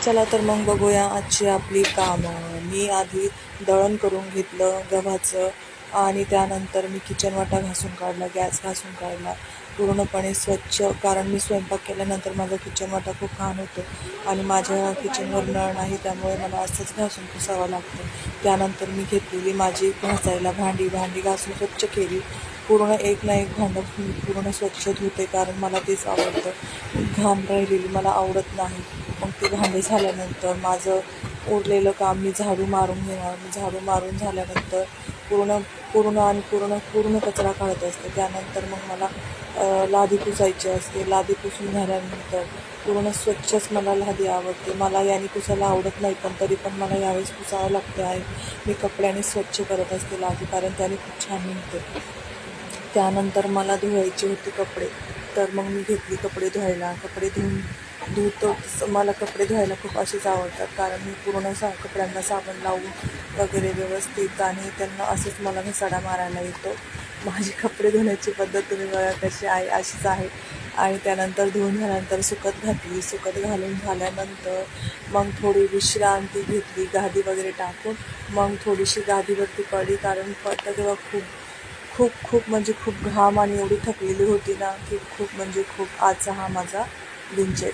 चला तर मग बघूया आजची आपली कामं. मी आधी दळण करून घेतलं गव्हाचं आणि त्यानंतर मी किचन वाटा घासून काढला, गॅस घासून काढला पूर्णपणे स्वच्छ. कारण मी स्वयंपाक केल्यानंतर माझा किचन वाटा खूप घाण होतो आणि माझ्या किचनवर नळ नाही, त्यामुळे मला असंच घासून पुसावं लागतं. त्यानंतर मी घेतलेली माझी घासायला भांडी घासून स्वच्छ केली. पूर्ण एक ना एक भांडं पूर्ण स्वच्छ धुते, कारण मला तेच आवडतं. घाण राहिलेली मला आवडत नाही. मग ते भांडे झाल्यानंतर माझं उरलेलं काम मी झाडू मारून घेणार. मी झाडू मारून झाल्यानंतर पूर्ण पूर्ण आणि पूर्ण पूर्ण कचरा काढत असते. त्यानंतर मग मला लादी पुसायची असते. लादी पुसून झाल्यानंतर पूर्ण स्वच्छच मला लादी आवडते. मला याने पुसायला आवडत नाही, पण तरी पण मला यावेळेस पुसावं लागते आहे. मी कपड्याने स्वच्छ करत असते लादी, कारण त्याने खूप छान निघते. त्यानंतर मला धुवायचे होते कपडे, तर मग मी घेतली कपडे धुवायला. कपडे धुतो. मला कपडे धुवायला खूप असेच आवडतात, कारण मी पूर्ण कपड्यांना साबण लावून वगैरे व्यवस्थित, आणि त्यांना असंच मला घसाडा मारायला येतो. माझी कपडे धुण्याची पद्धत तुम्ही बघा कशी आहे, अशीच आहे. आणि त्यानंतर धुवून झाल्यानंतर सुकत घातली. सुकत घालून झाल्यानंतर मग थोडी विश्रांती घेतली गादी वगैरे टाकून. मग थोडीशी गादीवरती पडली, कारण पडतं तेव्हा खूप खूप खूप म्हणजे खूप घाम आणि एवढी थकलेली होती ना, की खूप म्हणजे खूप. आजचा हा माझा दिनचर्या.